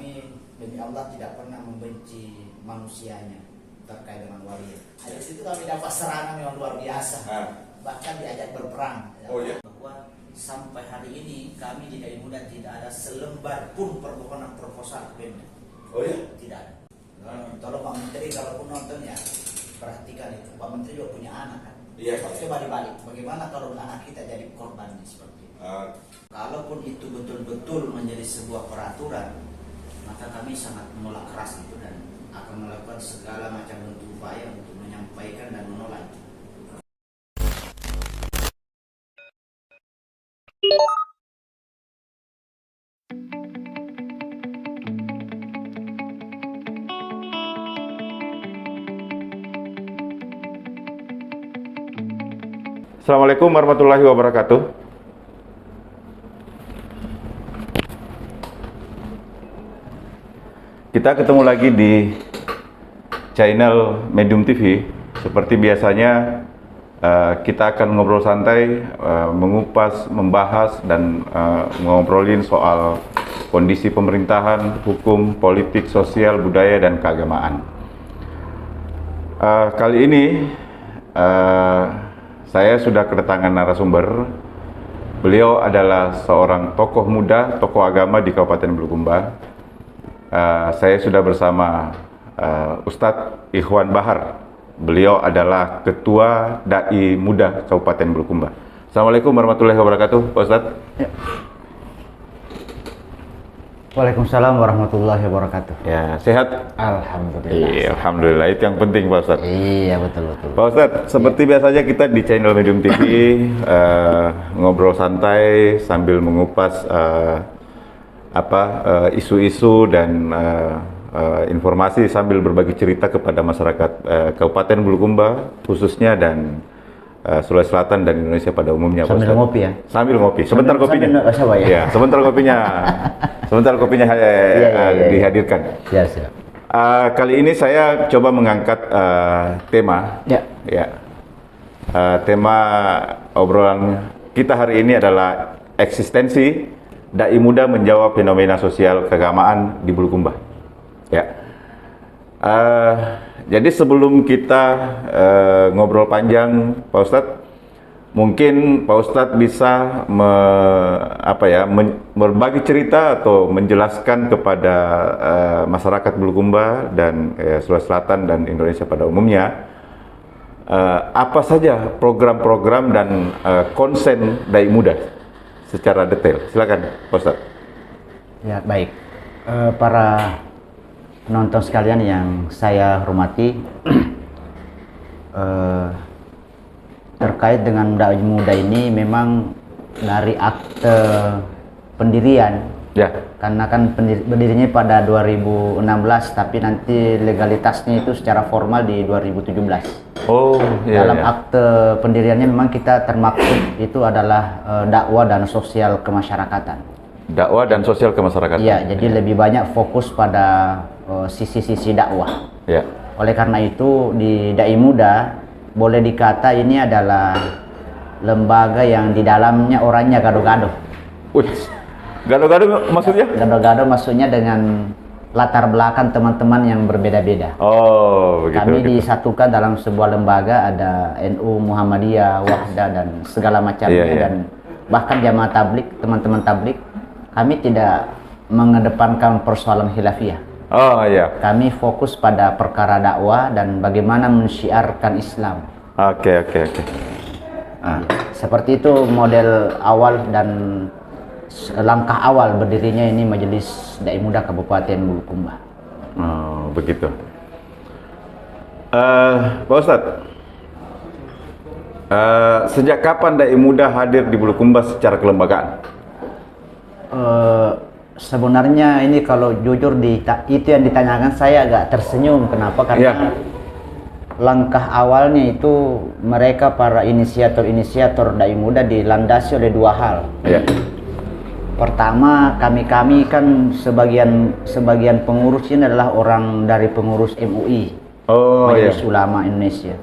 kami demi Allah tidak pernah membenci manusianya terkait dengan waria. Dari situ kami dapat serangan yang luar biasa, bahkan diajak berperang. Oh ya. Bahwa sampai hari ini kami di Dai Muda tidak ada selembar pun permohonan proposal ke Pemda. Oh ya? Tidak ada. Tolong Pak Menteri kalaupun nonton ya perhatikan itu. Pak Menteri juga punya anak kan. Iya. Pak. Coba dibalik. Bagaimana kalau anak kita jadi korban seperti itu? Kalaupun itu betul-betul menjadi sebuah peraturan, maka kami sangat menolak keras itu dan akan melakukan segala macam bentuk upaya untuk menyampaikan dan menolak itu. Assalamualaikum warahmatullahi wabarakatuh. Kita ketemu lagi di channel Medium TV. Seperti biasanya kita akan ngobrol santai, mengupas, membahas, dan ngobrolin soal kondisi pemerintahan, hukum, politik, sosial, budaya, dan keagamaan. Kali ini saya sudah kedatangan narasumber. Beliau adalah seorang tokoh muda, tokoh agama di Kabupaten Bulukumba. Saya sudah bersama Ustadz Ikhwan Bahar. Beliau adalah Ketua Dai Muda Kabupaten Bulukumba. Assalamualaikum warahmatullahi wabarakatuh, Pak Ustadz. Ya. Waalaikumsalam warahmatullahi wabarakatuh. Ya, sehat? Alhamdulillah. Iya, alhamdulillah. Itu yang penting, Pak Ustadz. Iya, betul. Pak Ustadz, seperti biasanya kita di channel Medium TV ngobrol santai sambil mengupas isu-isu dan informasi sambil berbagi cerita kepada masyarakat Kabupaten Bulukumba khususnya dan Sulawesi Selatan dan Indonesia pada umumnya. Sambil ngopi ya? Sambil ngopi. Sebentar kopinya. Ya? Sebentar kopinya. Sebentar kopinya dihadirkan. Ya, siap. Kali ini saya coba mengangkat tema. Ya. Tema obrolan kita hari ini adalah eksistensi Dai Muda menjawab fenomena sosial keagamaan di Bulukumba. Ya. Jadi sebelum kita ngobrol panjang, Pak Ustadz, mungkin Pak Ustadz bisa berbagi cerita atau menjelaskan kepada masyarakat Bulukumba dan Sulawesi Selatan dan Indonesia pada umumnya apa saja program-program dan konsen Dai Muda secara detail. Silakan, Pak Ustadz. Ya, baik. Para penonton sekalian yang saya hormati, terkait dengan Dai Muda ini memang dari akte pendirian, ya, karena kan berdirinya pada 2016, tapi nanti legalitasnya itu secara formal di 2017. Oh, iya, dalam akte pendiriannya memang kita termaktub itu adalah dakwah dan sosial kemasyarakatan. Dakwah dan sosial kemasyarakatan. Iya, jadi lebih banyak fokus pada sisi-sisi dakwah. Ya. Oleh karena itu di Dai Muda boleh dikata ini adalah lembaga yang di dalamnya orangnya gado-gado. Gado-gado maksudnya? Gado-gado maksudnya dengan latar belakang teman-teman yang berbeda-beda. Oh, begitu. Kami disatukan dalam sebuah lembaga, ada NU, Muhammadiyah, Wahda, dan segala macamnya. Dan bahkan jamaah tablik, teman-teman tablik, kami tidak mengedepankan persoalan khilafiyah. Oh iya. Kami fokus pada perkara dakwah dan bagaimana mensyiarkan Islam. Oke. Seperti itu model awal dan langkah awal berdirinya ini Majelis Dai Muda Kabupaten Bulukumba. Oh, begitu. Pak Ustadz, sejak kapan Dai Muda hadir di Bulukumba secara kelembagaan? Sebenarnya ini kalau jujur itu yang ditanyakan saya agak tersenyum. Kenapa? Karena langkah awalnya itu mereka para inisiator Dai Muda dilandasi oleh dua hal. Pertama, kami kan sebagian pengurus ini adalah orang dari pengurus MUI, Majelis Ulama Indonesia.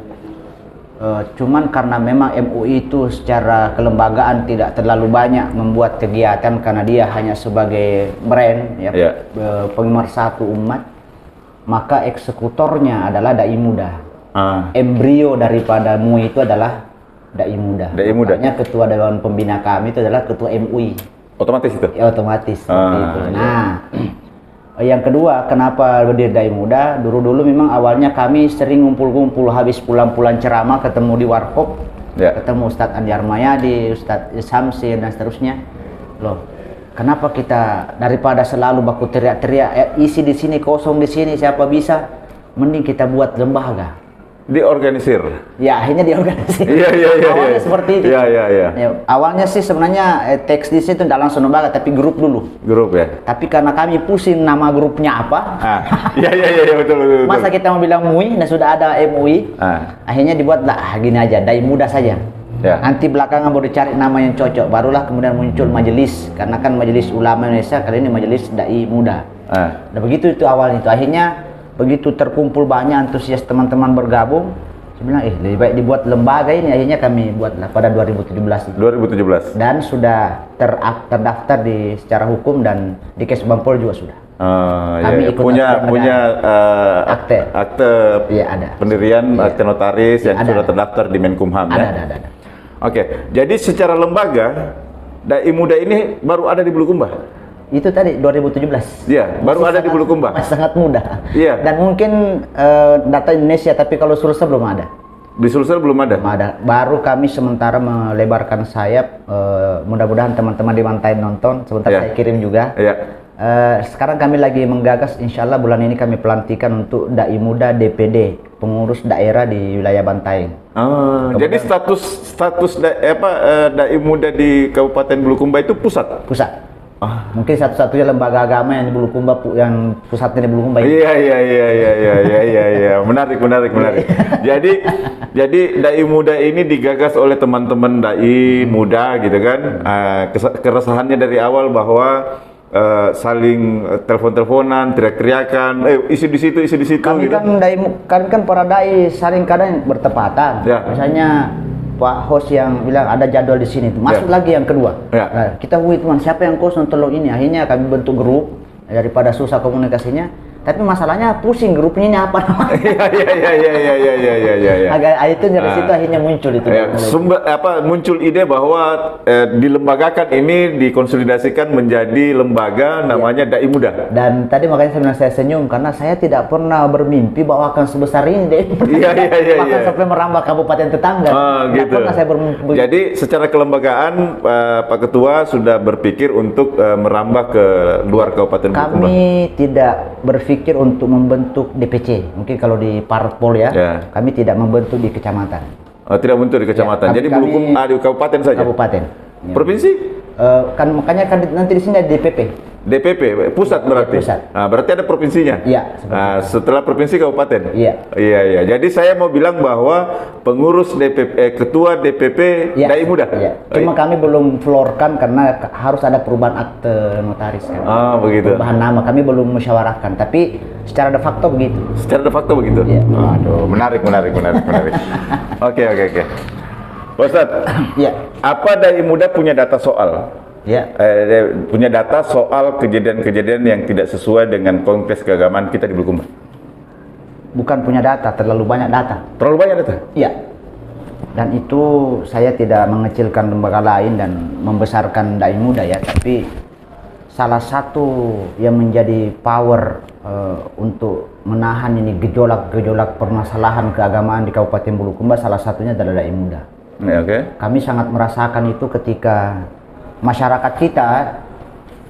Cuman karena memang MUI itu secara kelembagaan tidak terlalu banyak membuat kegiatan karena dia hanya sebagai brand ya, pemersatu umat, maka eksekutornya adalah dai muda. Embrio daripada MUI itu adalah dai muda. Makanya ketua dewan pembina kami itu adalah ketua MUI. Otomatis itu? Ya, otomatis. Itu. Nah, yang kedua, kenapa berdiri dai muda? Dulu memang awalnya kami sering ngumpul-ngumpul habis pulang-pulang ceramah, ketemu di warkop, ketemu Ustadz Andi Armayadi, Ustadz Samsin dan seterusnya. Loh, kenapa kita daripada selalu baku teriak-teriak, isi di sini kosong di sini siapa bisa? Mending kita buat lembaga. Diorganisir. Ya, akhirnya diorganisir. Iya. Awalnya seperti itu. Iya. Ya, awalnya sih sebenarnya teks di situ tidak langsung lembaga, tapi grup dulu. Grup ya. Tapi karena kami pusing nama grupnya apa. Iya betul. Masa kita mau bilang MUI, dan sudah ada MUI. Akhirnya dibuatlah gini aja, dai muda saja. Ya. Nanti belakangan baru dicari nama yang cocok, barulah kemudian muncul majelis. Karena kan Majelis Ulama Indonesia kali ini Majelis Dai Muda. Nah begitu itu awalnya itu. Akhirnya begitu terkumpul banyak antusias teman-teman bergabung, saya bilang lebih baik dibuat lembaga ini. Akhirnya kami buatlah pada 2017 itu. 2017. Dan sudah terdaftar di secara hukum dan di Kes Bampol juga sudah. Kami ikut punya akte ada pendirian, akte notaris yang sudah terdaftar di Menkumham. Ada. Oke, jadi secara lembaga dai muda ini baru ada di Bulukumba. Itu tadi 2017. Iya, baru ada di Bulukumba. Sangat mudah. Iya. Dan mungkin data Indonesia, tapi kalau Sulsel belum ada. Di Sulsel belum ada. Belum ada. Baru kami sementara melebarkan sayap. Mudah-mudahan teman-teman di Bantaeng nonton. Sebentar saya kirim juga. Iya. Sekarang kami lagi menggagas, insya Allah bulan ini kami pelantikan untuk dai muda DPD, pengurus daerah di wilayah Bantaeng. Jadi status dai muda di Kabupaten Bulukumba itu pusat. Mungkin satu-satunya lembaga agama yang di Bulukumba, yang pusatnya di Bulukumba. Iya. Menarik. Jadi dai muda ini digagas oleh teman-teman dai muda gitu kan. Keresahannya dari awal bahwa saling telepon-teleponan, teriak-teriakan, isi di situ. Kami gitu. kami kan para dai saling kadang bertepatan. Misalnya Pak host yang bilang ada jadwal di sini, masuk lagi yang kedua. Nah, kita teman siapa yang kosong tolong ini. Akhirnya kami bentuk grup daripada susah komunikasinya. Tapi masalahnya pusing grupnya ini apa namanya. Iya. Agak itu dari situ akhirnya muncul itu. Muncul ide bahwa dilembagakan ini dikonsolidasikan menjadi lembaga namanya dai muda. Dan tadi makanya saya senyum karena saya tidak pernah bermimpi bahwa akan sebesar ini dai muda. Bahkan sampai merambah kabupaten tetangga. Gitu. Pernah saya bermimpi. Jadi secara kelembagaan Pak Ketua sudah berpikir untuk merambah ke luar Kabupaten Bulukumba. Kami tidak berpikir untuk membentuk DPC. Mungkin kalau di Parpol kami tidak membentuk di kecamatan. Tidak membentuk di kecamatan. Jadi Bulukumba di kabupaten saja. Kabupaten. Provinsi? Makanya nanti di sini ada DPP, pusat berarti. Pusat. Nah, berarti ada provinsinya. Iya. Setelah provinsi kabupaten. Iya. Jadi saya mau bilang bahwa pengurus ketua DPP dai muda. Iya. Cuma kami belum florkan karena harus ada perubahan akte notaris kan. Begitu. Perubahan nama kami belum musyawarahkan, tapi secara de facto begitu. Iya. Aduh, menarik. Oke. Ustadz. Iya. Apa dai muda punya data soal? Punya data soal kejadian-kejadian yang tidak sesuai dengan kongres keagamaan kita di Bulukumba? Bukan punya data, terlalu banyak data. Terlalu banyak data? Iya. Dan itu saya tidak mengecilkan lembaga lain dan membesarkan dai muda ya, tapi salah satu yang menjadi power untuk menahan ini gejolak permasalahan keagamaan di Kabupaten Bulukumba, salah satunya adalah dai muda. Kami sangat merasakan itu ketika masyarakat kita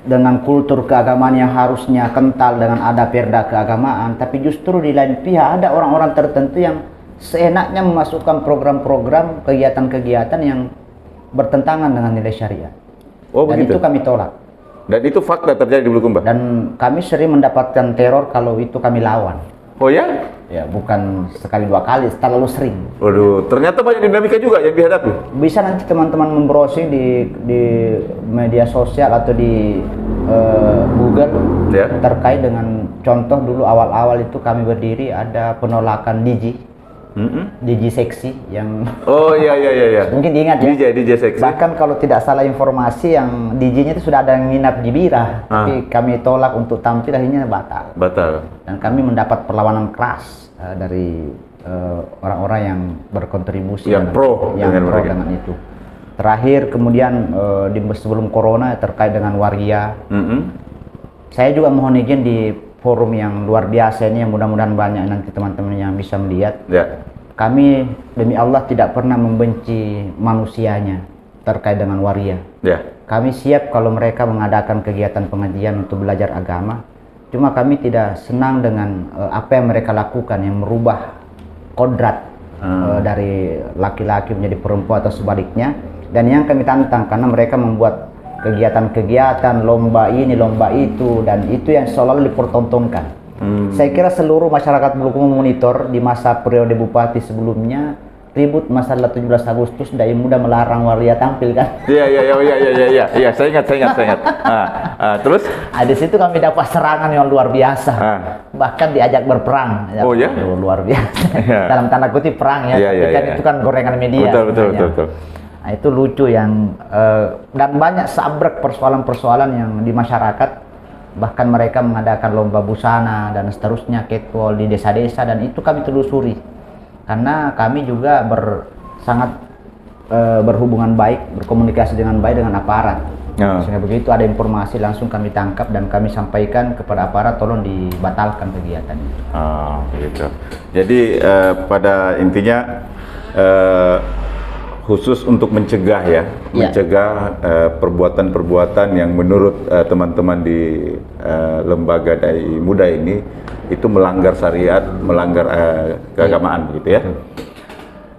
dengan kultur keagamaan yang harusnya kental dengan ada perda keagamaan, tapi justru di lain pihak ada orang-orang tertentu yang seenaknya memasukkan program-program kegiatan-kegiatan yang bertentangan dengan nilai syariat. Dan itu kami tolak. Dan itu fakta terjadi di Bulukumba? Dan kami sering mendapatkan teror kalau itu kami lawan. Oh ya? Ya, bukan sekali dua kali, terlalu sering. Waduh, ternyata banyak dinamika juga yang dihadapi. Bisa nanti teman-teman membrowsing di media sosial atau di Google terkait dengan contoh dulu awal-awal itu kami berdiri ada penolakan Digi. DJ Seksi yang Oh iya iya iya. mungkin diingat ya. DJ Seksi. Bahkan kalau tidak salah informasi yang DJ-nya itu sudah ada yang nginap di Bira, tapi kami tolak untuk tampil, akhirnya batal. Batal. Dan kami mendapat perlawanan keras dari orang-orang yang berkontribusi yang pro dengan itu. Terakhir kemudian sebelum corona terkait dengan waria, saya juga mohon izin di forum yang luar biasa ini, yang mudah-mudahan banyak nanti teman-teman yang bisa melihat. Kami demi Allah tidak pernah membenci manusianya terkait dengan waria. Kami siap kalau mereka mengadakan kegiatan pengajian untuk belajar agama. Cuma kami tidak senang dengan apa yang mereka lakukan, yang merubah kodrat dari laki-laki menjadi perempuan atau sebaliknya. Dan yang kami tantang karena mereka membuat kegiatan-kegiatan lomba ini, lomba itu, dan itu yang selalu dipertontonkan. Saya kira seluruh masyarakat Bulukumba memonitor di masa periode bupati sebelumnya ribut masalah 17 Agustus, Dai Muda melarang waria tampil kan? Iya, saya ingat. Terus? Di situ kami dapat serangan yang luar biasa, bahkan diajak berperang. Oh ya? Luar biasa. Dalam tanda kutip perang ya, tapi kan itu kan gorengan media. Betul. Nah, itu lucu yang dan banyak sabrek persoalan-persoalan yang di masyarakat, bahkan mereka mengadakan lomba busana dan seterusnya, catwalk di desa-desa, dan itu kami telusuri karena kami juga sangat berhubungan baik, berkomunikasi dengan baik dengan aparat. Sehingga begitu ada informasi langsung kami tangkap dan kami sampaikan kepada aparat, tolong dibatalkan kegiatan itu. Begitu. Jadi pada intinya khusus untuk mencegah mencegah perbuatan-perbuatan yang menurut teman-teman di lembaga Dai Muda ini itu melanggar syariat, melanggar keagamaan gitu ya.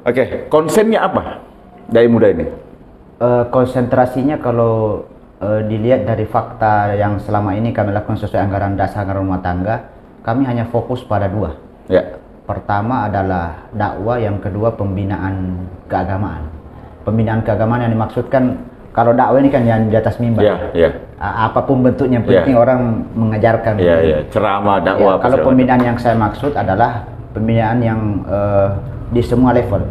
Oke, konsennya apa Dai Muda ini? Konsentrasinya kalau dilihat dari fakta yang selama ini kami lakukan sesuai anggaran dasar anggaran rumah tangga, kami hanya fokus pada 2. Pertama adalah dakwah, yang kedua pembinaan keagamaan. Pembinaan keagamaan yang dimaksudkan, kalau dakwah ini kan yang di atas mimbar. Apapun bentuknya, penting orang mengajarkan. Ceramah, dakwah. Kalau pembinaan yang saya maksud adalah pembinaan yang di semua level.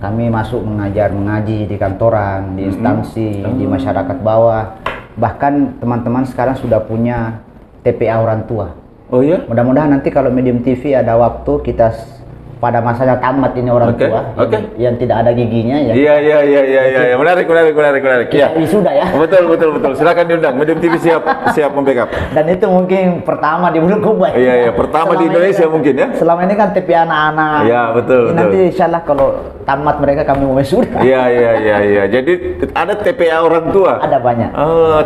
Kami masuk mengaji di kantoran, di instansi, di masyarakat bawah. Bahkan teman-teman sekarang sudah punya TPA orang tua. Oh ya? Mudah-mudahan nanti kalau Medium TV ada waktu kita pada masanya tamat ini orang tua yang tidak ada giginya ya. Iya. Menarik. Ya. Sudah ya. Betul. Silakan diundang. Medium TV siap membackup. Dan itu mungkin pertama di Bulukumba. Iya. Pertama di Indonesia kan, mungkin ya. Selama ini kan TPA anak-anak. Iya, betul. Nanti insyaallah kalau tamat mereka kami mau wisuda. Iya. Jadi ada TPA orang tua. Ada banyak.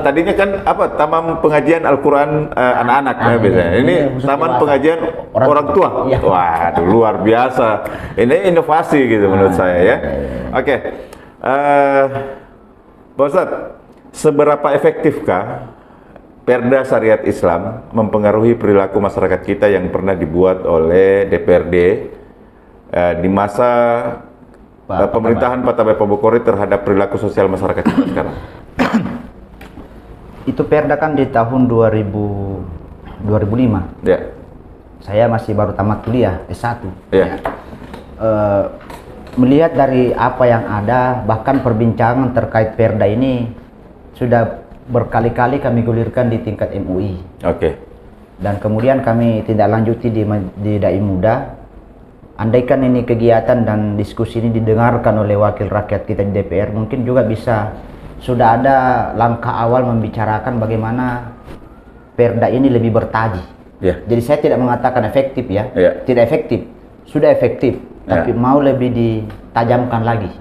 Tadinya kan apa? Taman pengajian Al-Qur'an anak-anak biasanya. Ini taman pengajian orang tua. Waduh, luar biasa. Ini inovasi gitu menurut saya ya. Oke. Pak Ustadz, seberapa efektifkah Perda Syariat Islam mempengaruhi perilaku masyarakat kita yang pernah dibuat oleh DPRD di masa pemerintahan Pak Tabai Pabukori terhadap perilaku sosial masyarakat kita sekarang? Itu Perda kan di tahun 2005. Ya. Saya masih baru tamat kuliah S1. Melihat dari apa yang ada, bahkan perbincangan terkait Perda ini sudah berkali-kali kami gulirkan di tingkat MUI. Dan kemudian kami tidak lanjuti di Dai Muda. Andaikan ini kegiatan dan diskusi ini didengarkan oleh wakil rakyat kita di DPR, mungkin juga sudah ada langkah awal membicarakan bagaimana Perda ini lebih bertaji. Jadi saya tidak mengatakan efektif tidak efektif, sudah efektif, tapi mau lebih ditajamkan lagi.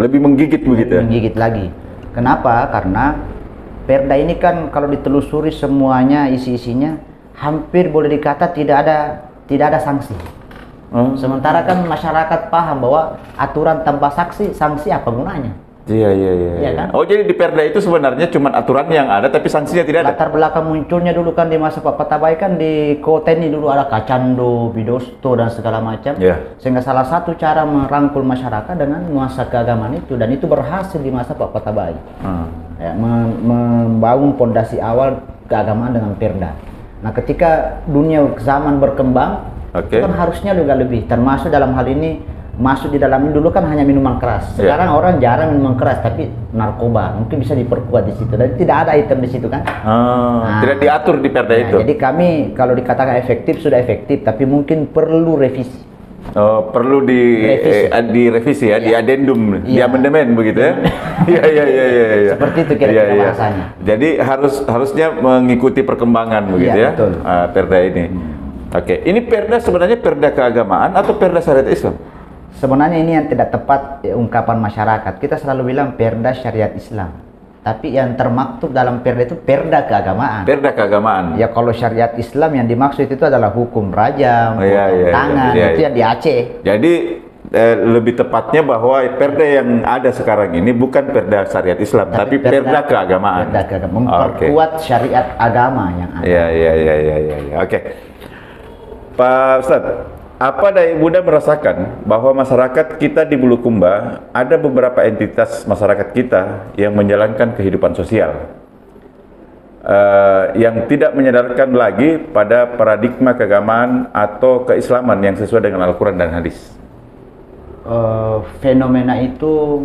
Lebih menggigit begitu ya? Menggigit lagi. Kenapa? Karena Perda ini kan kalau ditelusuri semuanya isi-isinya hampir boleh dikata tidak ada sanksi. Sementara kan masyarakat paham bahwa aturan tanpa sanksi apa gunanya? Iya kan? Oh, jadi di Perda itu sebenarnya cuma aturan yang ada tapi sanksinya tidak ada. Latar belakang munculnya dulu kan di masa Pak Patabai kan di kota ini dulu ada Kacando, Bidosto dan segala macam. Sehingga salah satu cara merangkul masyarakat dengan nuansa keagamaan itu, dan itu berhasil di masa Pak Patabai. Membangun pondasi awal keagamaan dengan Perda. Nah, ketika dunia zaman berkembang, kan harusnya juga lebih, termasuk dalam hal ini masuk di dalam dulu kan hanya minuman keras. Sekarang orang jarang minuman keras, tapi narkoba mungkin bisa diperkuat di situ. Dan tidak ada item di situ kan? Tidak diatur di perda itu. Jadi kami kalau dikatakan efektif sudah efektif, tapi mungkin perlu revisi. Perlu direvisi ya, di adendum, di amandemen begitu ya? Iya. Seperti itu kira-kira bahasanya. Jadi harusnya mengikuti perkembangan begitu ya, betul. perda ini. Oke, ini perda sebenarnya perda keagamaan atau perda syariat Islam? Sebenarnya ini yang tidak tepat ungkapan masyarakat. Kita selalu bilang perda syariat Islam. Tapi yang termaktub dalam perda itu perda keagamaan. Perda keagamaan. Ya kalau syariat Islam yang dimaksud itu adalah hukum rajam, tangan, itu yang di Aceh. Jadi lebih tepatnya bahwa perda yang ada sekarang ini bukan perda syariat Islam, tapi perda keagamaan. Perda keagamaan, memperkuat syariat agama yang ada. Iya. Oke. Pak Ustadz, apa daya muda merasakan bahwa masyarakat kita di Bulukumba ada beberapa entitas masyarakat kita yang menjalankan kehidupan sosial yang tidak menyadarkan lagi pada paradigma keagamaan atau keislaman yang sesuai dengan Al-Quran dan hadis? Fenomena itu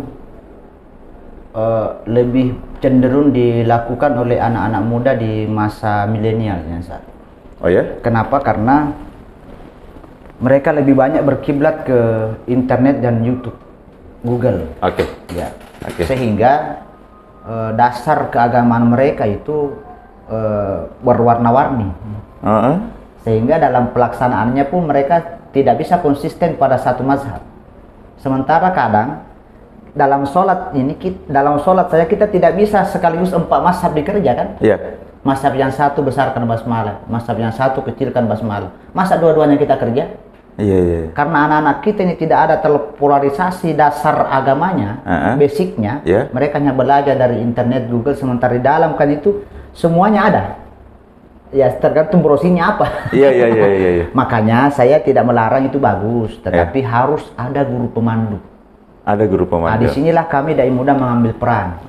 lebih cenderung dilakukan oleh anak-anak muda di masa milenial ya, Ustaz. Oh ya? Kenapa? Karena mereka lebih banyak berkiblat ke internet dan YouTube, Google. Oke. Ya. Sehingga dasar keagamaan mereka itu berwarna-warni. Sehingga dalam pelaksanaannya pun mereka tidak bisa konsisten pada satu mazhab. Sementara kadang dalam sholat saja kita tidak bisa sekaligus 4 mazhab dikerjakan. Iya. Mazhab yang satu besarkan basmalah, mazhab yang satu kecilkan basmalah. Masa dua-duanya kita kerja? Iya. Karena anak-anak kita ini tidak ada terpolarisasi dasar agamanya, basicnya. Mereka hanya belajar dari internet, Google, sementara di dalam kan itu semuanya ada. Ya tergantung browsingnya apa. Iya. Makanya saya tidak melarang itu bagus, tetapi harus ada guru pemandu. Ada guru pemandu. Nah, disinilah kami dai muda mengambil peran.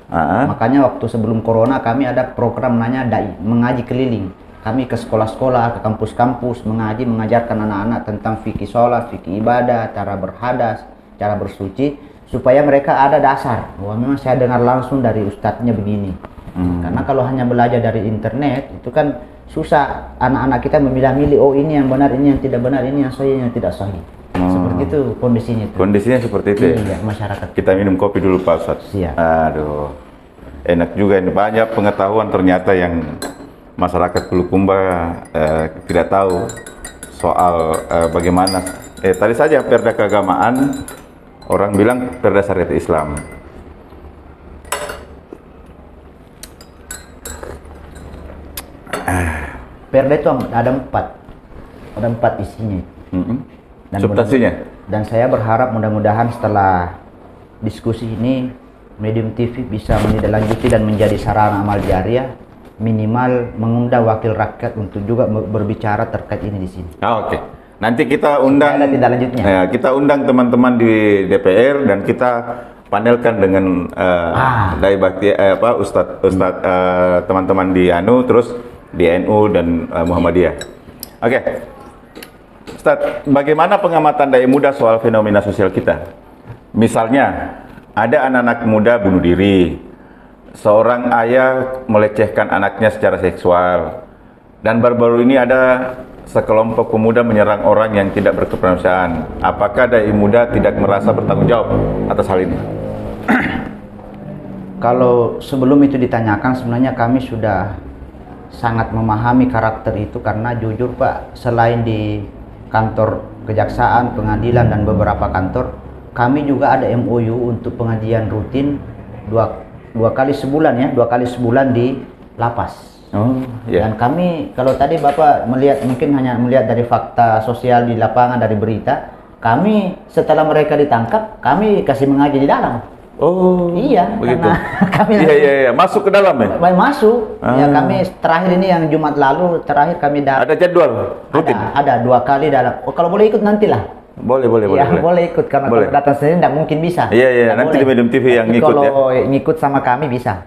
Makanya waktu sebelum corona kami ada program namanya dai mengaji keliling. Kami ke sekolah-sekolah, ke kampus-kampus mengajarkan anak-anak tentang fikih sholat, fikih ibadah, cara berhadas, cara bersuci, supaya mereka ada dasar. Wah, memang saya dengar langsung dari ustadznya begini. Karena kalau hanya belajar dari internet itu kan susah anak-anak kita memilah-milih. Oh ini yang benar, ini yang tidak benar, ini yang sahih, ini yang tidak sahih. Seperti itu kondisinya. Kondisinya seperti itu ya? Iya, masyarakat. Kita minum kopi dulu Pak Ustadz. Siap. Aduh, enak juga ini, banyak pengetahuan ternyata yang masyarakat Bulukumba tidak tahu soal bagaimana. Tadi saja perda keagamaan, orang bilang perda syariat Islam. Perda itu ada 4 isinya. Dan substansinya. Dan saya berharap mudah-mudahan setelah diskusi ini Medium TV bisa menindaklanjuti dan menjadi sarana amal jariah, minimal mengundang wakil rakyat untuk juga berbicara terkait ini di sini. Oke. Nanti kita undang. Ada tindak lanjutnya. Ya, kita undang teman-teman di DPR dan kita panelkan dengan dai bakti Ustadz teman-teman di terus di NU dan Muhammadiyah. Oke. Ustadz, bagaimana pengamatan dai muda soal fenomena sosial kita? Misalnya, ada anak-anak muda bunuh diri, seorang ayah melecehkan anaknya secara seksual, dan baru-baru ini ada sekelompok pemuda menyerang orang yang tidak berkebangsaan. Apakah dai muda tidak merasa bertanggung jawab atas hal ini? Kalau sebelum itu ditanyakan, sebenarnya kami sudah sangat memahami karakter itu, karena jujur Pak, selain di kantor kejaksaan, pengadilan, dan beberapa kantor, kami juga ada MOU untuk pengajian rutin dua kali sebulan di lapas. Dan kami, kalau tadi Bapak mungkin hanya melihat dari fakta sosial di lapangan, dari berita, kami setelah mereka ditangkap, kami kasih mengaji di dalam. Oh, iya, begitu. Kami masuk ke dalam ya? Masuk. Ya, kami terakhir ini yang Jumat lalu terakhir kami ada jadwal rutin. Ada 2 kali dalam. kalau boleh ikut nantilah. Boleh. Boleh ikut, karena kalau datang sendiri tidak mungkin bisa. Iya, nanti di Medium TV yang ngikut ya. Kalau ngikut sama kami bisa.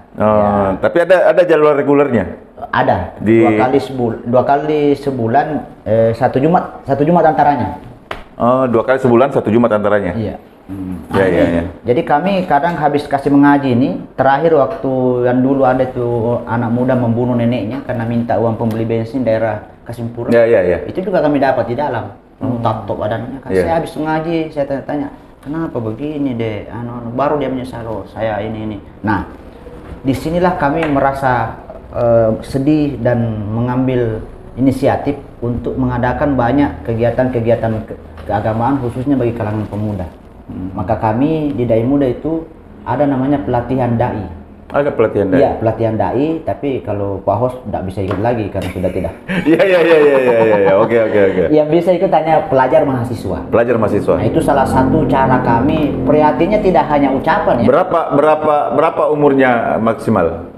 Tapi ada jadwal regulernya? Ada. 2 kali sebulan, 1 Jumat antaranya. Oh, 2 kali sebulan, 1 Jumat antaranya? Iya. Ya. Jadi kami kadang habis kasih mengaji ini, terakhir waktu yang dulu ada tuh anak muda membunuh neneknya karena minta uang pembeli bensin daerah Kasimpura. Ya. Itu juga kami dapat di dalam. Tato badannya kan. Saya habis mengaji, saya tanya-tanya, kenapa begini deh? Baru dia menyesal, oh, saya ini. Nah, disinilah kami merasa sedih dan mengambil inisiatif untuk mengadakan banyak kegiatan-kegiatan keagamaan khususnya bagi kalangan pemuda. Maka kami di Dai Muda itu ada namanya pelatihan dai. Ada pelatihan dai? Iya, pelatihan dai, tapi kalau Pak Hos tidak bisa ikut lagi karena sudah tidak. Iya. Oke. Yang bisa ikut hanya pelajar mahasiswa. Pelajar mahasiswa. Nah, itu salah satu cara kami. Prihatinnya tidak hanya ucapan ya. Berapa umurnya maksimal?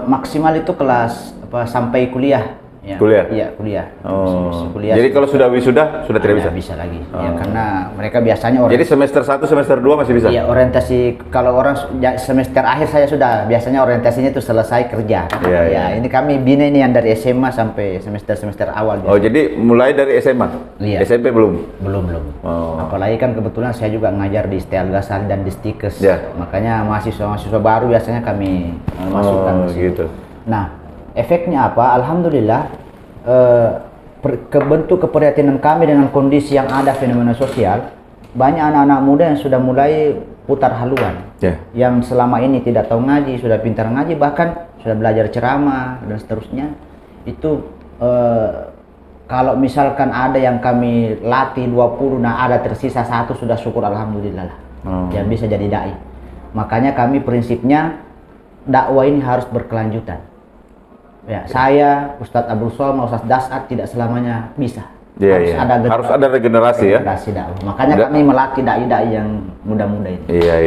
Maksimal itu kelas sampai kuliah. Ya, kuliah? Iya, kuliah. Oh. Kuliah. Jadi kalau sudah wisuda sudah tidak bisa? Bisa lagi. Ya, karena mereka biasanya Jadi semester 1, semester 2 masih bisa? Iya, orientasi kalau orang semester akhir saya sudah biasanya orientasinya itu selesai kerja. Iya. Ini kami bina ini yang dari SMA sampai semester awal. Oh, jadi mulai dari SMA? Iya. SMP belum? Belum. Oh. Apalagi kan kebetulan saya juga ngajar di Setia Al-Ghazali dan di Stikes. Ya. Makanya mahasiswa baru biasanya kami masukkan. Gitu. Nah, efeknya apa? Alhamdulillah kebentuk keprihatinan kami dengan kondisi yang ada fenomena sosial, banyak anak-anak muda yang sudah mulai putar haluan. Yang selama ini tidak tahu ngaji, sudah pintar ngaji, bahkan sudah belajar ceramah dan seterusnya. Itu kalau misalkan ada yang kami latih 20, nah ada tersisa 1, sudah syukur alhamdulillah lah. Yang bisa jadi dai. Makanya kami prinsipnya dakwah ini harus berkelanjutan. Ya, saya, Ustadz Abdul Somad, Ustadz Dasat tidak selamanya bisa. Harus ada regenerasi ya. Dakwah. Makanya kami melatih dai-dai yang muda-muda ini. Iya.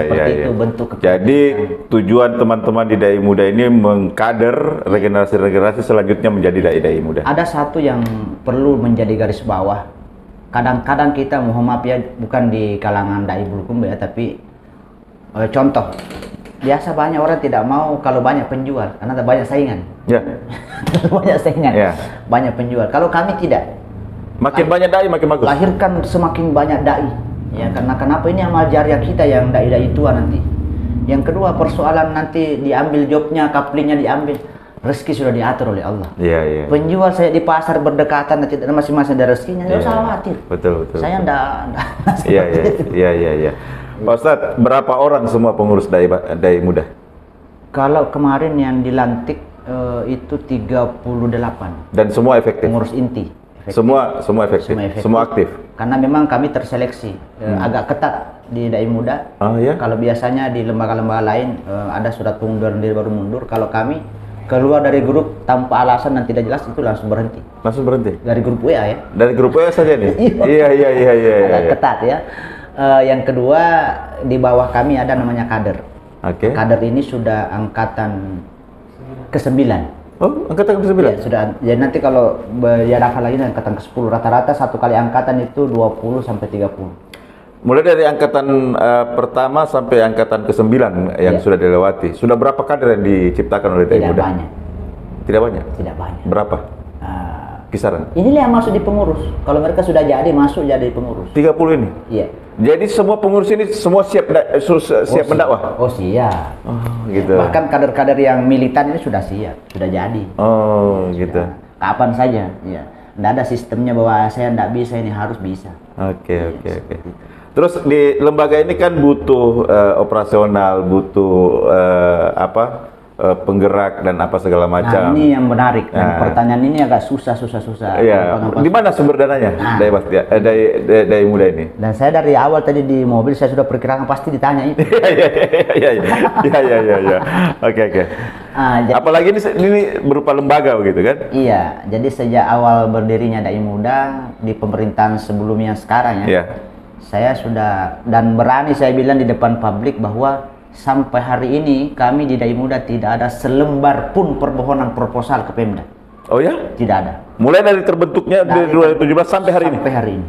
Seperti itu bentuk. Jadi tujuan teman-teman di Dai Muda ini mengkader regenerasi selanjutnya menjadi dai-dai muda. Ada satu yang perlu menjadi garis bawah. Kadang-kadang kita, mohon maaf ya, bukan di kalangan dai Bulukumba ya, tapi contoh. Biasa banyak orang tidak mau kalau banyak penjual karena ada banyak saingan. Ya. Banyak saingan. Ya. Banyak penjual. Kalau kami tidak. Makin banyak dai makin bagus. Lahirkan semakin banyak dai. Ya, karena kenapa ini amal jariah kita yang dai-dai tua nanti. Yang kedua, persoalan nanti diambil jobnya, kaplingnya diambil. Rezeki sudah diatur oleh Allah. Iya. Penjual saya di pasar berdekatan nanti masing-masing ada rezekinya. Tidak usah khawatir. Betul. Saya enggak. Iya. Pak Ustadz, berapa orang semua pengurus Dai Muda? Kalau kemarin yang dilantik itu 38. Dan semua efektif? Pengurus inti. Semua efektif? Semua aktif? Karena memang kami terseleksi. Agak ketat di Dai Muda. Oh ya? Kalau biasanya di lembaga-lembaga lain ada surat pengunduran diri baru mundur. Kalau kami keluar dari grup tanpa alasan dan tidak jelas itu langsung berhenti. Langsung berhenti? Dari grup WA ya? Dari grup WA saja nih? Iya. Ketat ya. Yang kedua, di bawah kami ada namanya kader. Kader ini sudah angkatan ke-9. Oh, angkatan ke-9? Ya, sudah. Jadi nanti kalau diadakan lagi angkatan ke-10, rata-rata satu kali angkatan itu 20 sampai 30. Mulai dari angkatan pertama sampai angkatan ke-9 yang sudah dilewati. Sudah berapa kader yang diciptakan oleh Dai Muda? Tidak banyak. Berapa? Kisaran? Inilah yang masuk di pengurus. Kalau mereka sudah jadi, masuk jadi pengurus. 30 ini? Iya. Jadi semua pengurus ini semua siap mendakwah? Oh, siap. Oh, gitu. Bahkan kader-kader yang militan ini sudah siap, sudah jadi. Oh, gitu. Kapan saja, ya. Tidak ada sistemnya bahwa saya tidak bisa, ini harus bisa. Oke. Terus di lembaga ini kan butuh operasional, butuh penggerak dan apa segala macam. Nah, ini yang menarik dan pertanyaan ini agak susah. Iya. Di mana sumber dananya? Dai Muda ini. Dan saya dari awal tadi di mobil saya sudah perkirakan pasti ditanya itu. Iya. Oke. Apalagi ini berupa lembaga begitu kan? Iya. Jadi sejak awal berdirinya Dai Muda di pemerintahan sebelumnya sekarang ya. Iya. Saya sudah dan berani saya bilang di depan publik bahwa sampai hari ini kami di Dai Muda tidak ada selembar pun permohonan proposal ke Pemda. Oh ya? Tidak ada. Mulai dari terbentuknya dari 2017 sampai hari ini? Sampai hari ini.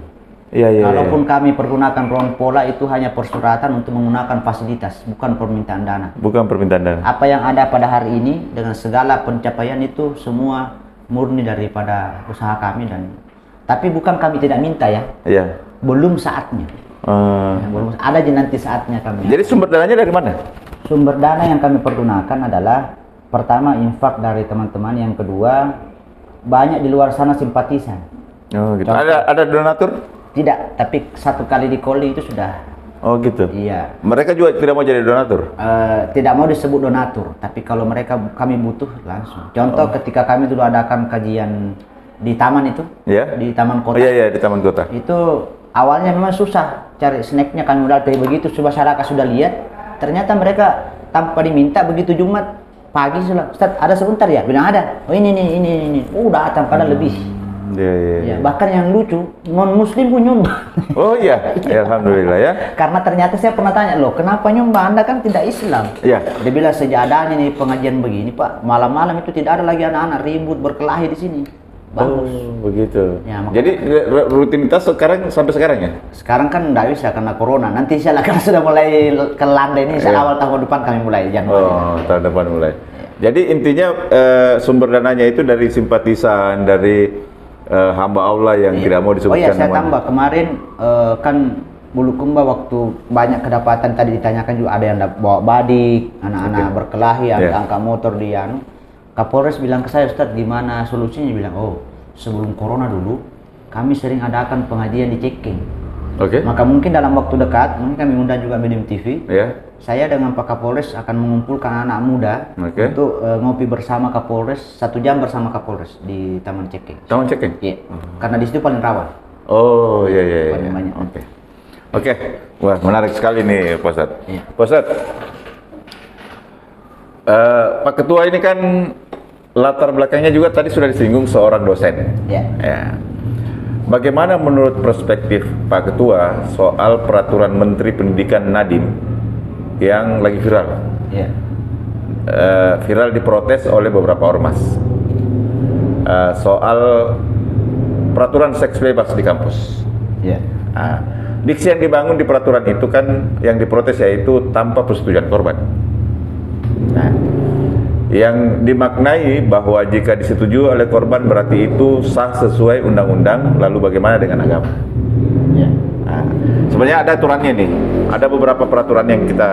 Iya. Kalaupun kami pergunakan ruang pola itu hanya persuratan untuk menggunakan fasilitas, bukan permintaan dana. Bukan permintaan dana. Apa yang ada pada hari ini dengan segala pencapaian itu semua murni daripada usaha kami Tapi bukan kami tidak minta ya. Iya. Belum saatnya. Belum ada aja nanti saatnya kami. Jadi sumber dananya dari mana? Sumber dana yang kami pergunakan adalah pertama infak dari teman-teman, yang kedua banyak di luar sana simpatisan. Oh gitu. Ada donatur? Tidak, tapi satu kali di Koli itu sudah. Oh gitu. Iya. Mereka juga tidak mau jadi donatur? Tidak mau disebut donatur, tapi kalau mereka kami butuh langsung. Contoh ketika kami dulu adakan kajian di taman itu, di taman kota. Iya, di taman kota. Itu awalnya memang susah cari snacknya, kami udah tapi begitu masyarakat sudah lihat, ternyata mereka tanpa diminta begitu Jumat pagi sudah, Ustaz ada sebentar ya? Bilang ada. Oh ini. Datang kadang lebih. Iya. Bahkan yang lucu, non muslim pun nyumbang. Oh iya, alhamdulillah ya. Karena ternyata saya pernah tanya, loh kenapa nyumbang? Anda kan tidak Islam. Iya. Dia bilang sejak adanya nih pengajian begini Pak, malam-malam itu tidak ada lagi anak-anak ribut berkelahi di sini. Bagus. Oh begitu. Ya, jadi rutinitas sekarang sampai sekarang ya? Sekarang kan nggak bisa karena corona. Nanti insya Allah karena sudah mulai kelandai ini, awal tahun depan kami mulai Januari. Oh tahun depan mulai. Jadi intinya sumber dananya itu dari simpatisan, dari hamba Allah yang tidak mau disebutkan. Oh iya, saya namanya. tambah kemarin kan Bulukumba waktu banyak kedapatan tadi ditanyakan juga ada yang bawa badik, anak-anak berkelahi, angkat motor di Kapolres bilang ke saya, Ustadz gimana solusinya? Bilang, sebelum corona dulu kami sering adakan pengajian di Ceking. Maka mungkin dalam waktu dekat, mungkin kami undang juga Medium TV. Saya dengan Pak Kapolres akan mengumpulkan anak muda untuk ngopi bersama Kapolres, 1 jam bersama Kapolres di Taman Ceking. Taman Ceking? Iya, karena di situ paling rawan. Oh iya. Paling banyak. Oke. Wah menarik sekali nih Pak Ustadz. Iya. Pak Ustadz, Pak Ketua ini kan latar belakangnya juga tadi sudah disinggung seorang dosen. Ya. Bagaimana menurut perspektif Pak Ketua soal peraturan Menteri Pendidikan Nadiem yang lagi viral? Viral diprotes oleh beberapa ormas soal peraturan seks bebas di kampus. Diksi yang dibangun di peraturan itu kan yang diprotes yaitu tanpa persetujuan korban. Yang dimaknai bahwa jika disetujui oleh korban berarti itu sah sesuai undang-undang, lalu bagaimana dengan agama? Sebenarnya ada aturannya nih, ada beberapa peraturan yang kita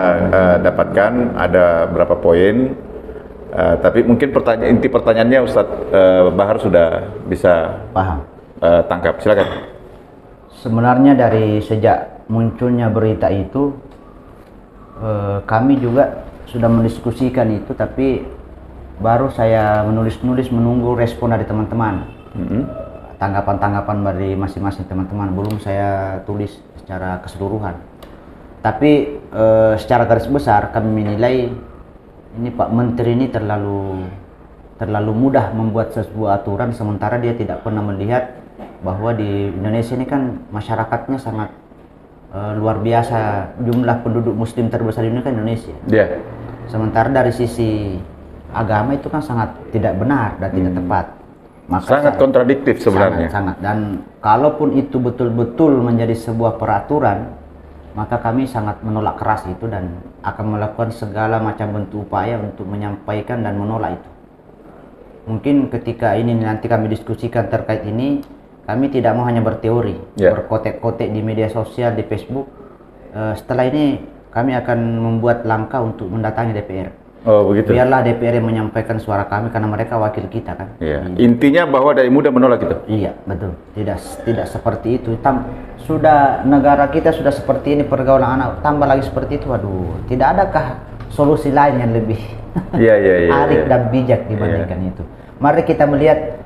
dapatkan, ada beberapa poin, tapi mungkin inti pertanyaannya Ustadz Bahar sudah bisa paham. Tangkap, silakan. Sebenarnya dari sejak munculnya berita itu, kami juga sudah mendiskusikan itu, tapi baru saya menulis menunggu respon dari teman-teman, tanggapan-tanggapan dari masing-masing teman-teman, belum saya tulis secara keseluruhan. Tapi secara garis besar kami menilai ini Pak Menteri ini terlalu mudah membuat sebuah aturan sementara dia tidak pernah melihat bahwa di Indonesia ini kan masyarakatnya sangat luar biasa, jumlah penduduk muslim terbesar di Indonesia kan Indonesia. Sementara dari sisi agama itu kan sangat tidak benar dan tidak tepat. Maka sangat kontradiktif sebenarnya. Sangat. Dan kalaupun itu betul-betul menjadi sebuah peraturan, maka kami sangat menolak keras itu dan akan melakukan segala macam bentuk upaya untuk menyampaikan dan menolak itu. Mungkin ketika ini nanti kami diskusikan terkait ini, kami tidak mau hanya berteori, berkotek-kotek di media sosial, di Facebook. Setelah ini kami akan membuat langkah untuk mendatangi DPR. Oh begitu. Biarlah DPR yang menyampaikan suara kami karena mereka wakil kita kan. Intinya bahwa dari muda menolak itu. Iya betul. Tidak seperti itu. Sudah negara kita sudah seperti ini pergaulan anak, tambah lagi seperti itu. Waduh, tidak adakah solusi lain yang lebih arif dan bijak dibandingkan itu? Mari kita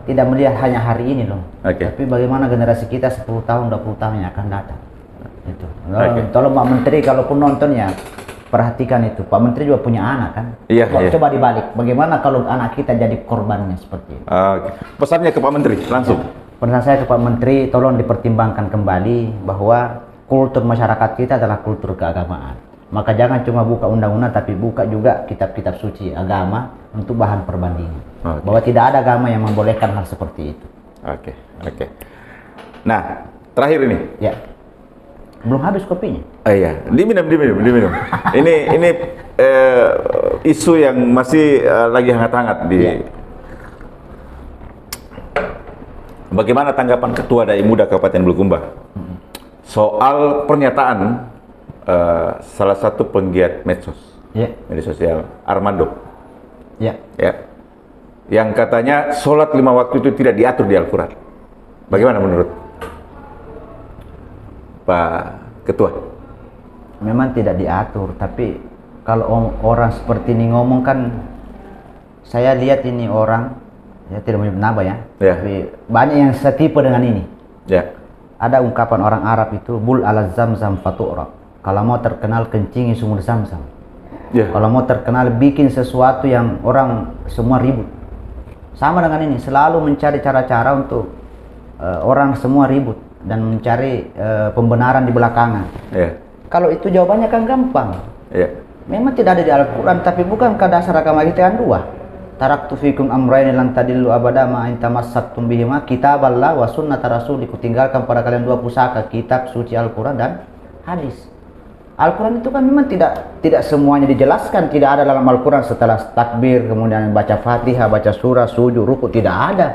tidak melihat hanya hari ini loh. Tapi bagaimana generasi kita 10 tahun, 20 tahun yang akan datang. Itu. Tolong Pak Menteri kalaupun nonton ya perhatikan itu. Pak Menteri juga punya anak kan. Coba dibalik. Bagaimana kalau anak kita jadi korbannya seperti itu. Pesannya ke Pak Menteri langsung. Pesan saya ke Pak Menteri, tolong dipertimbangkan kembali bahwa kultur masyarakat kita adalah kultur keagamaan. Maka jangan cuma buka undang-undang, tapi buka juga kitab-kitab suci agama untuk bahan perbandingan. Bahwa tidak ada agama yang membolehkan hal seperti itu. Oke. Nah, terakhir ini. Belum habis kopinya. Iya, diminum. Ini isu yang masih lagi hangat-hangat di. bagaimana tanggapan Ketua Dai Muda Kabupaten Bulukumba soal pernyataan salah satu penggiat medsos, media sosial, Armando, yang katanya sholat 5 waktu itu tidak diatur di Al-Quran. Bagaimana menurut Pak Ketua? Memang tidak diatur, tapi kalau orang seperti ini ngomong kan, saya lihat ini orang, ya tidak menyebut nama ya, tapi banyak yang setipe dengan ini. Ada ungkapan orang Arab itu, bul ala zamzam fatu'ra. Kalau mau terkenal kencingi sumur zamzam. Kalau mau terkenal bikin sesuatu yang orang semua ribut. Sama dengan ini, selalu mencari cara-cara untuk orang semua ribut dan mencari pembenaran di belakangan. Kalau itu jawabannya kan gampang. Memang tidak ada di Al-Quran, tapi bukankah dasar agama kita yang dua? Taraktu fikum amrayni lan tadillu abada ma in tamassaktum bihima kitaballah wa sunnata rasulih. Kutinggalkan pada kalian 2 pusaka, kitab suci Al-Quran dan hadis. Al-Quran itu kan memang tidak semuanya dijelaskan, tidak ada dalam Al-Quran setelah takbir, kemudian baca Fatihah, baca surah, sujud, ruku, tidak ada.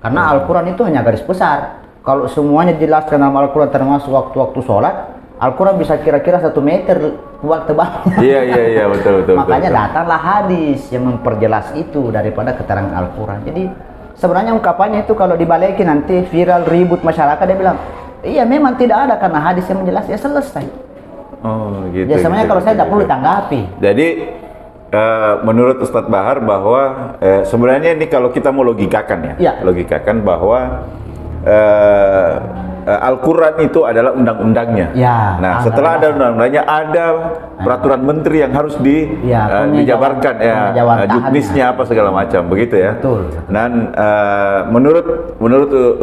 Karena Al-Quran itu hanya garis besar. Kalau semuanya dijelaskan dalam Al-Quran termasuk waktu-waktu sholat, Al-Quran bisa kira-kira 1 meter tebalnya. Iya, betul. Makanya datanglah hadis yang memperjelas itu daripada keterangan Al-Quran. Jadi sebenarnya ungkapannya itu kalau dibalikin nanti viral, ribut masyarakat, dia bilang, iya memang tidak ada karena hadis yang menjelas, ya selesai. Oh gitu. Ya sebenarnya kalau saya tidak perlu ditanggapi. Jadi menurut Ustadz Bahar bahwa sebenarnya ini kalau kita mau logikakan logikakan bahwa Al-Quran itu adalah undang-undangnya. Nah, setelah ada undang-undangnya, ada peraturan menteri yang harus dijabarkan, juknisnya apa segala macam, begitu ya. Betul. Dan menurut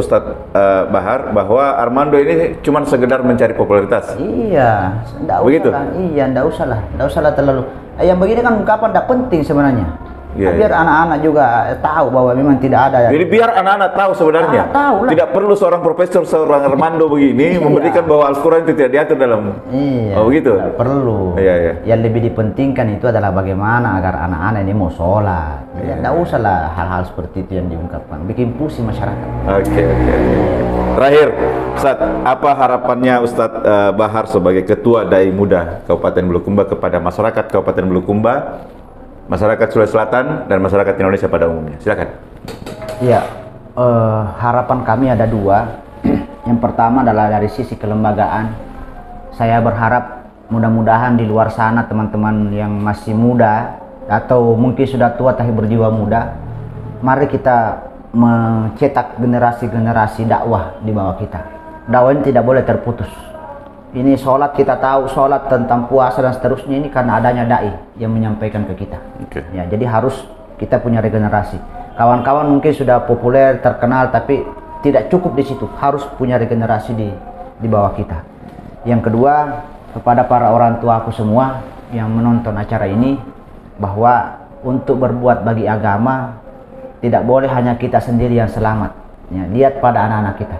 Ustadz Bahar bahwa Armando ini cuma sekedar mencari popularitas. Iya, begitu. Enggak usahlah terlalu. Yang begini kan ungkapan tidak penting sebenarnya. Biar anak-anak juga tahu bahwa memang tidak ada. Jadi biar anak-anak tahu sebenarnya. Tidak perlu seorang profesor, seorang Armando begini memberikan bahwa Al-Quran itu tidak diatur dalam. Oh begitu. Tidak perlu. Yang lebih dipentingkan itu adalah bagaimana agar anak-anak ini mau sholat. Tidak usahlah hal-hal seperti itu yang diungkapkan. Bikin pusing masyarakat. Oke. Terakhir, Ustadz, apa harapannya Ustadz Bahar sebagai Ketua Dai Muda Kabupaten Bulukumba kepada masyarakat Kabupaten Bulukumba, masyarakat Sulawesi Selatan, dan masyarakat Indonesia pada umumnya? Silakan. Iya, harapan kami ada 2. Yang pertama adalah dari sisi kelembagaan. Saya berharap mudah-mudahan di luar sana teman-teman yang masih muda atau mungkin sudah tua tapi berjiwa muda, mari kita mencetak generasi-generasi dakwah di bawah kita. Dakwah ini tidak boleh terputus. Ini sholat, kita tahu sholat tentang puasa dan seterusnya ini karena adanya dai yang menyampaikan ke kita. Ya, jadi harus kita punya regenerasi. Kawan-kawan mungkin sudah populer, terkenal, tapi tidak cukup di situ. Harus punya regenerasi di bawah kita. Yang kedua, kepada para orang tua aku semua yang menonton acara ini, bahwa untuk berbuat bagi agama tidak boleh hanya kita sendiri yang selamat. Ya, lihat pada anak-anak kita.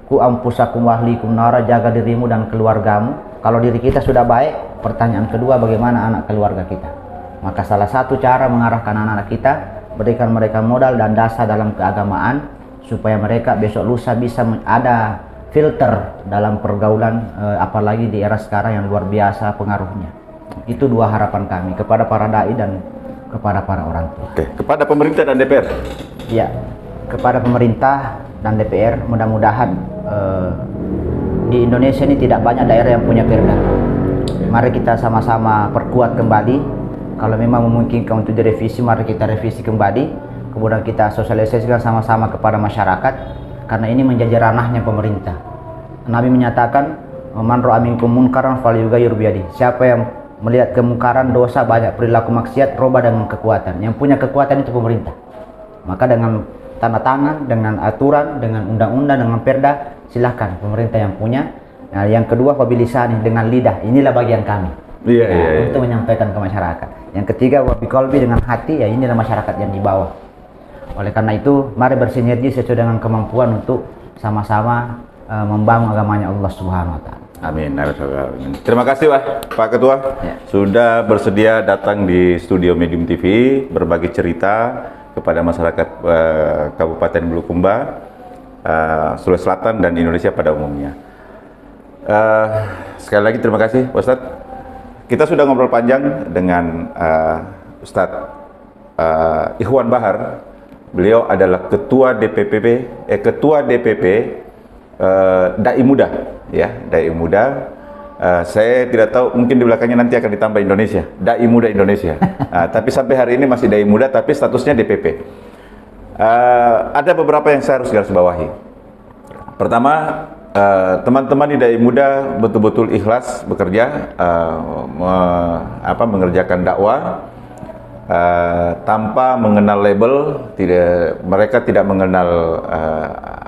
Ku ampusakum wahlikum nara, jaga dirimu dan keluargamu. Kalau diri kita sudah baik, pertanyaan kedua bagaimana anak keluarga kita. Maka salah satu cara mengarahkan anak-anak kita, berikan mereka modal dan dasar dalam keagamaan supaya mereka besok lusa bisa ada filter dalam pergaulan, apalagi di era sekarang yang luar biasa pengaruhnya. Itu 2 harapan kami kepada para dai dan kepada para orang tua. Kepada pemerintah dan DPR. Ya, kepada pemerintah dan DPR, mudah-mudahan di Indonesia ini tidak banyak daerah yang punya perda. Mari kita sama-sama perkuat kembali. Kalau memang memungkinkan untuk direvisi, mari kita revisi kembali. Kemudian kita sosialisasikan sama-sama kepada masyarakat, karena ini menjadi ranahnya pemerintah. Nabi menyatakan, man ra'a minkum munkaran falyughayyir biyadihi. Siapa yang melihat kemungkaran, dosa banyak, perilaku maksiat, robah dengan kekuatan. Yang punya kekuatan itu pemerintah. Maka dengan tanda tangan, dengan aturan, dengan undang-undang, dengan perda, silahkan pemerintah yang punya. Nah, yang kedua, wabilisani, dengan lidah. Inilah bagian kami. Untuk menyampaikan ke masyarakat. Yang ketiga, wabiqalbi, dengan hati. Ya, inilah masyarakat yang di bawah. Oleh karena itu, mari bersinergi sesuai dengan kemampuan untuk sama-sama membangun agamanya Allah Subhanahu wa Ta'ala. Amin. Terima kasih Pak Ketua sudah bersedia datang di studio Medium TV berbagi cerita kepada masyarakat Kabupaten Bulukumba. Sulawesi Selatan dan Indonesia pada umumnya. Sekali lagi terima kasih Ustadz. Kita sudah ngobrol panjang dengan Ustadz Ikhwan Bahar. Beliau adalah ketua DPP Dai Muda, ya, Dai Muda. Saya tidak tahu, mungkin di belakangnya nanti akan ditambah Indonesia, Dai Muda Indonesia. Tapi sampai hari ini masih Dai Muda, tapi statusnya DPP. Ada beberapa yang saya harus garis bawahi. Pertama, teman-teman di Dai Muda betul-betul ikhlas bekerja, mengerjakan dakwah tanpa mengenal label. Mereka tidak mengenal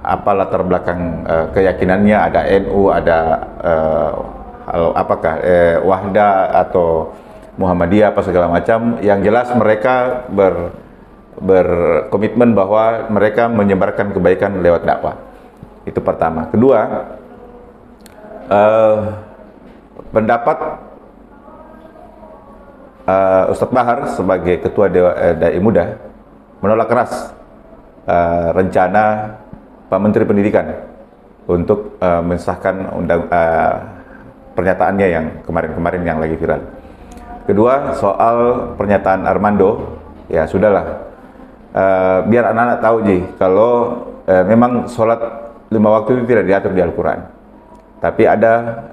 apa latar belakang keyakinannya, ada NU, ada Wahda atau Muhammadiyah apa segala macam. Yang jelas mereka berkomitmen bahwa mereka menyebarkan kebaikan lewat dakwah. Itu pertama. Kedua, pendapat Ustadz Bahar sebagai ketua Dai Muda menolak keras rencana Pak Menteri Pendidikan untuk mensahkan pernyataannya yang kemarin-kemarin yang lagi viral. Kedua, soal pernyataan Armando, ya sudahlah, biar anak-anak tahu kalau memang sholat 5 waktu itu tidak diatur di Al-Quran. Tapi ada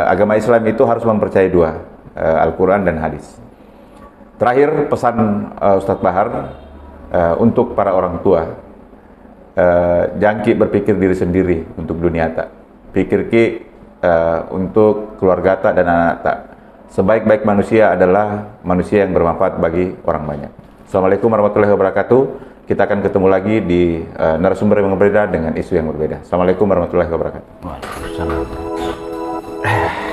agama Islam itu harus mempercayai dua, Al-Quran dan hadis. Terakhir, pesan Ustadz Bahar untuk para orang tua, jangki berpikir diri sendiri untuk dunia tak, pikir ki untuk keluarga tak dan anak tak. Sebaik-baik manusia adalah manusia yang bermanfaat bagi orang banyak. Assalamualaikum warahmatullahi wabarakatuh. Kita akan ketemu lagi di narasumber yang berbeda dengan isu yang berbeda. Assalamualaikum warahmatullahi wabarakatuh. Waalaikumsalam.